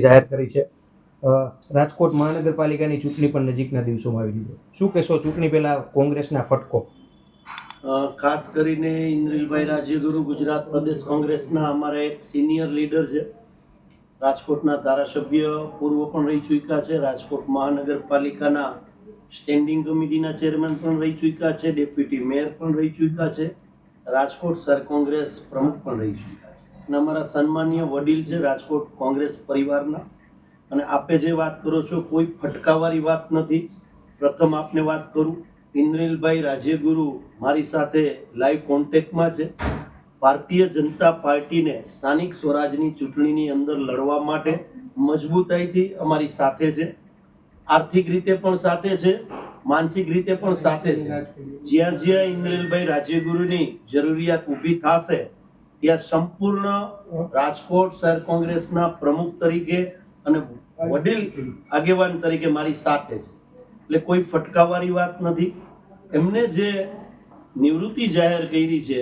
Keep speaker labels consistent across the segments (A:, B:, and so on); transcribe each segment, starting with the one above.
A: જાહેર કરી છે। રાજકોટ મહાનગરપાલિકાની ચૂંટણી પણ નજીકના દિવસોમાં આવી રહી છે। શું કહેશો ચૂંટણી પહેલા કોંગ્રેસના ફટકો?
B: ખાસ કરીને ઇન્દ્રિલભાઈ રાજ્યગુરુ ગુજરાત પ્રદેશ કોંગ્રેસના અમારા એક સિનિયર લીડર છે। રાજકોટના ધારાસભ્ય પૂર્વ પણ રહી ચૂક્યા છે, રાજકોટ મહાનગરપાલિકાના સ્ટેન્ડિંગ કમિટીના ચેરમેન પણ રહી ચૂક્યા છે, ડેપ્યુટી મેયર પણ રહી ચૂક્યા છે, રાજકોટ શહેર કોંગ્રેસ પ્રમુખ પણ રહી ચૂક્યા છે અને અમારા સન્માનીય વડીલ છે રાજકોટ કોંગ્રેસ પરિવારના। અને આપે જે વાત કરો છો કોઈ ફટકાવાળી વાત નથી। પ્રથમ આપને વાત કરું, ઇન્દ્રિલભાઈ રાજ્યગુરુ મારી સાથે લાઈવ કોન્ટેક્ટમાં છે। ભારતીય જનતા પાર્ટીને સ્થાનિક સ્વરાજની ચૂંટણીની અંદર લડવા માટે મજબૂતાઈથી અમારી સાથે છે, આર્થિક રીતે પણ સાથે છે, માનસિક રીતે પણ સાથે છે। જ્યાં જ્યાં ઇન્દ્રિલભાઈ રાજ્યગુરુની જરૂરિયાત ઊભી થશે ત્યાં સંપૂર્ણ રાજકોટ શહેર કોંગ્રેસના પ્રમુખ તરીકે અને વડીલ આગેવાન તરીકે મારી સાથે છે, એટલે કોઈ ફટકાવાળી વાત નથી। એમને જે નિવૃત્તિ જાહેર કરી છે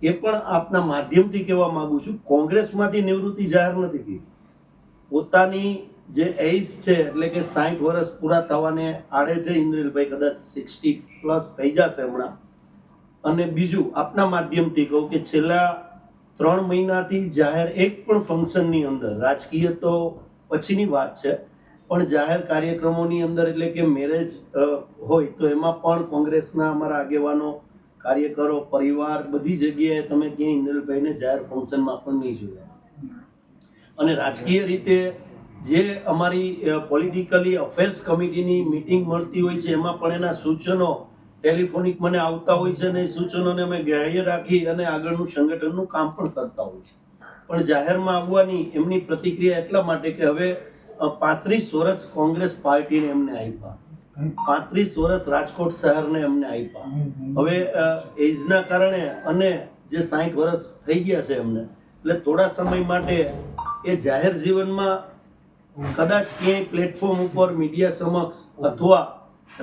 B: એ પણ આપના માધ્યમથી કહેવા માંગુ છું, કોંગ્રેસમાંથી નિવૃત્તિ જાહેર નથી કરી। પોતાની જે એજ છે એટલે કે 60 વર્ષ પૂરા થવાને આડે છે ઇન્દ્રિલભાઈ, કદાચ 60+ થઈ જશે હમણાં। અને બીજું આપના માધ્યમથી કહું કે છેલ્લા 3 મહિનાથી જાહેર એક પણ ફંક્શનની અંદર, રાજકીય તો પછીની વાત છે, પણ જાહેર કાર્યક્રમોની અંદર એટલે કે મેરેજ હોય તો એમાં પણ કોંગ્રેસના અમારા આગેવાનો, કાર્યકરો, પરિવાર બધી જગ્યાએ તમે ક્યાંય ઇન્દ્રિલભાઈને જાહેર ફંક્શનમાં પણ નહીં જોયા। અને રાજકીય રીતે જે અમારી પોલિટિકલી અફેર્સ કમિટીની મીટિંગ મળતી હોય છે એમાં પણ એના સૂચનો ટેલિફોનિક મને આવતા હોય છે અને એ સૂચનોને અમે ગ્રાહ્ય રાખી અને આગળનું સંગઠનનું કામ પણ કરતા હોય છે। પણ જાહેરમાં આવવાની એમની પ્રતિક્રિયા એટલા માટે કે હવે 35 વર્ષ કોંગ્રેસ પાર્ટીને એમને આપ્યા, 35 વર્ષ રાજકોટ શહેરને એમને આપ્યા, હવે એજના કારણે અને જે 60 વર્ષ થઈ ગયા છે એમને, એટલે થોડા સમય માટે એ જાહેર જીવનમાં કદાચ ક્યાંય પ્લેટફોર્મ ઉપર મીડિયા સમક્ષ અથવા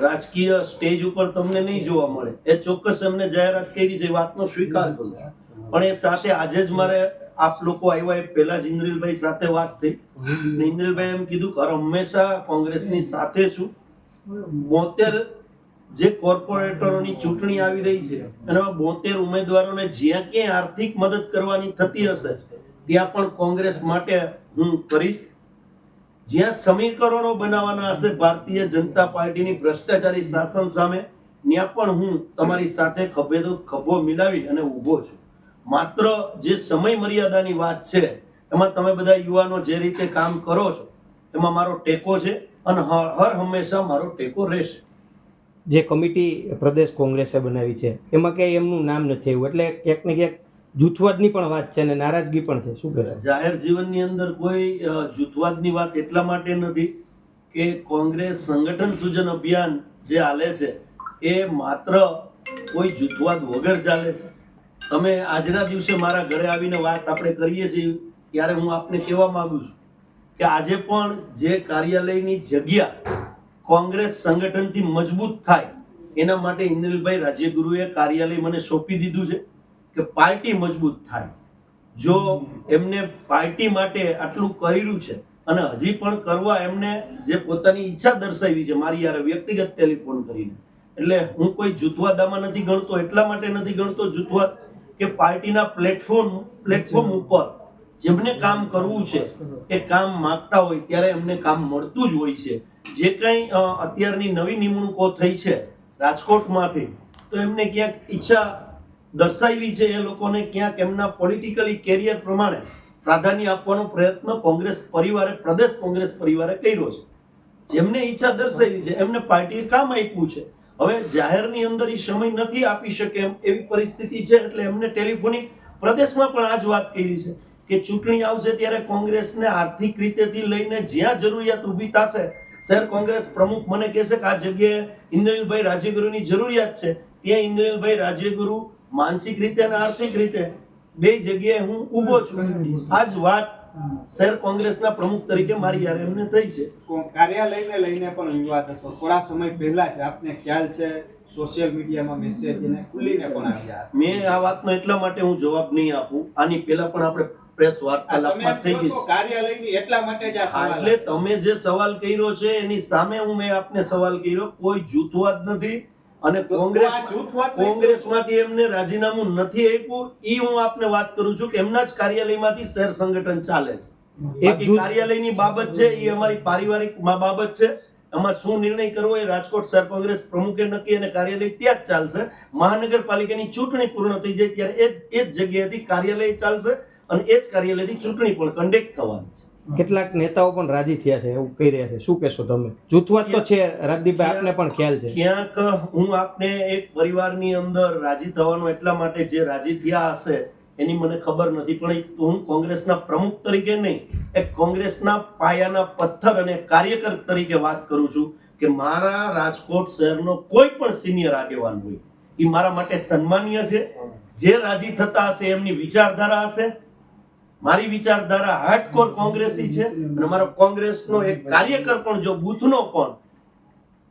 B: રાજકીય સ્ટેજ ઉપર તમને નહીં જોવા મળે। એ ચોક્કસ એમને જાહેરાત કરી છે, વાતનો સ્વીકાર કરું છું। પણ એ સાથે આજે જ મારે આપ લોકો આવ્યા એ પહેલા જ ઇન્દ્રિલભાઈ સાથે વાત થઈ, ઇન્દ્રિલભાઈ એમ કીધું કે હંમેશા કોંગ્રેસની સાથે છું। 72 જે કોર્પોરેટરોની ચૂંટણી આવી રહી છે એમાં 72 ઉમેદવારોને જ્યાં ક્યાંય આર્થિક મદદ કરવાની થતી હશે ત્યાં પણ કોંગ્રેસ માટે હું કરીશ। જ્યાં સમીકરણો બનાવવાના હશે ભારતીય જનતા પાર્ટીની ભ્રષ્ટાચારી શાસન સામે, ત્યાં પણ હું તમારી સાથે ખભો મિલાવી અને ઊભો છું। માત્ર જે સમય મર્યાદાની વાત છે એમાં તમે બધા યુવાનો જે રીતે કામ કરો છો એમાં મારો ટેકો છે અને હર હંમેશા મારો ટેકો રહેશે।
A: જે કમિટી પ્રદેશ કોંગ્રેસે બનાવી છે એમાં ક્યાંય એમનું નામ નથી આવ્યું, એટલે ક્યાંક ને ક્યાંક જૂથવાદની પણ વાત છે અને નારાજગી પણ છે। શું કહે?
B: જાહેર જીવનની અંદર કોઈ જૂથવાદની વાત એટલા માટે નથી કે કોંગ્રેસ સંગઠન સૂજન અભિયાન જે હાલે છે એ માત્ર કોઈ જૂથવાદ વગર ચાલે છે। તમે આજના દિવસે મારા ઘરે આવીને વાત આપણે કરીએ છીએ ત્યારે હું આપને કહેવા માંગુ છું કે આજે પણ જે કાર્યાલયની જગ્યા કોંગ્રેસ સંગઠનથી મજબૂત થાય એના માટે ઇન્દ્રિલભાઈ રાજ્યગુરુએ કાર્યાલય મને સોંપી દીધું છે કે પાર્ટી મજબૂત થાય। જો એમને પાર્ટી માટે આટલું કર્યું છે અને હજી પણ કરવા એમને જે પોતાની ઈચ્છા દર્શાવી છે મારી યાર વ્યક્તિગત ટેલિફોન કરીને, એટલે હું કોઈ જૂથવાદામાં નથી ગણતો, એટલા માટે નથી ગણતો જૂથવાદ કે પાર્ટીના પ્લેટફોર્મ ઉપર જેમને કામ કરવું છે એ કામ માંગતા હોય ત્યારે એમને કામ મળતું જ હોય છે। જે કંઈ અત્યારની નવી નિમણૂકો થઈ છે રાજકોટમાંથી તો એમને ક્યાંક ઈચ્છા દર્શાવી છે, એ લોકોને ક્યાંક એમના પોલિટિકલી કેરિયર પ્રમાણે પ્રાધાન્ય આપવાનો પ્રયત્ન કોંગ્રેસ પરિવારે, પ્રદેશ કોંગ્રેસ પરિવારે કર્યો છે। જેમને ઈચ્છા દર્શાવી છે એમને પાર્ટીએ કામ આપ્યું છે। હવે જાહેરની અંદર એ સમય નથી આપી શકે એમ એવી પરિસ્થિતિ છે, એટલે એમને ટેલિફોનિક પ્રદેશમાં પણ આ જ વાત કરી છે કે ચૂંટણી આવશે ત્યારે કોંગ્રેસને આર્થિક રીતેથી લઈને જ્યાં જરૂરિયાત ઊભી થશે, શહેર કોંગ્રેસ પ્રમુખ મને કહેશે કે આ જગ્યાએ ઇન્દ્રિલભાઈ રાજ્યગુરુની જરૂરિયાત છે, ત્યાં ઇન્દ્રિલભાઈ રાજ્યગુરુ માનસિક રીતે અને આર્થિક રીતે બે જગ્યાએ હું ઊભો છું। આ જ વાત શહેર કોંગ્રેસના પ્રમુખ તરીકે મારી યારે એમને થઈ છે।
C: કાર્યાલયને લઈને પણ વિવાદ હતો થોડા સમય પહેલા જ, આપને ખ્યાલ છે સોશિયલ મીડિયામાં મેસેજ એને ખુલીને પણ આવ્યા।
B: મેં આ વાતનો એટલા માટે હું જવાબ નહીં આપું, આની પહેલા પણ આપણે પ્રેસ
C: તમે
B: વાર્તાલાપમાં થઈ
C: કહો
B: ગઈ
C: છો
B: છે.
C: કાર્યાલયની એટલા માટે જ આ
B: હા,
C: સવાલ
B: એટલે તમે જે સવાલ કર્યો છે એની સામે મેં આપને સવાલ કર્યો, કોઈ જૂથવાદ નથી અને
C: તો
B: કોંગ્રેસ
C: આ જૂથવાદ નહીં
B: કોંગ્રેસમાંથી એમને રાજીનામું નથી આપ્યું. ઈ હું આપને વાત કરું છું કે એમના જ કાર્યાલયમાંથી શહેર સંગઠન ચાલે છે. બાકી
A: જૂથ-
B: કાર્યાલયની બાબત છે એ અમારી પારિવારિક બાબત છે. એમાં શું નિર્ણય કરવો એ રાજકોટ શહેર કોંગ્રેસ પ્રમુખે નક્કી અને કાર્યાલય ત્યાં જ ચાલશે. મહાનગરપાલિકાની ચૂંટણી પૂર્ણ થઈ જાય ત્યારે એ જ જગ્યાએથી કાર્યાલય ચાલશે અને એ જ કાર્યાલયથી ચૂંટણી પણ કન્ડક્ટ થવાની છે.
A: કેટલાક નેતાઓ પણ રાજી થયા છે એવું કહી રહ્યા છે, શું કહેશો તમે? જૂથવાદ તો છે રાજદીપભાઈ, આપને પણ ખ્યાલ છે.
B: ક્યાંક હું આપને એક પરિવારની અંદર રાજી થવાનો એટલા માટે જે રાજી થયા હશે એની મને ખબર નથી, પણ હું કોંગ્રેસના પ્રમુખ તરીકે નહીં, એક કોંગ્રેસના પાયાના પથ્થર અને કાર્યકર તરીકે વાત કરું છું કે મારા રાજકોટ શહેરનો કોઈ પણ સિનિયર આગેવાન હોય એ મારા માટે સન્માનીય છે. જે રાજી થતા હશે એમની વિચારધારા હશે. મારી વિચારધારા હાર્ડકોર કોંગ્રેસી છે અને મારો કોંગ્રેસનો એક કાર્યકર પણ જો બૂથનો પણ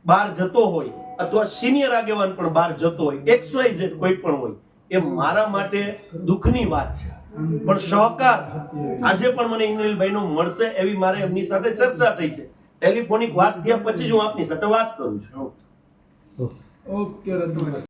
B: બહાર જતો હોય અથવા સિનિયર આગેવાન પણ બહાર જતો હોય, XYZ કોઈ પણ હોય, એ મારા માટે દુઃખની વાત છે. પણ સહકાર આજે પણ મને ઇન્દ્રિલભાઈનો મળશે એવી મારે એમની સાથે ચર્ચા થઈ છે. ટેલિફોનિક વાત થયા પછી જ હું આપની સાથે વાત કરું છું.
D: ઓકે રજનીભાઈ.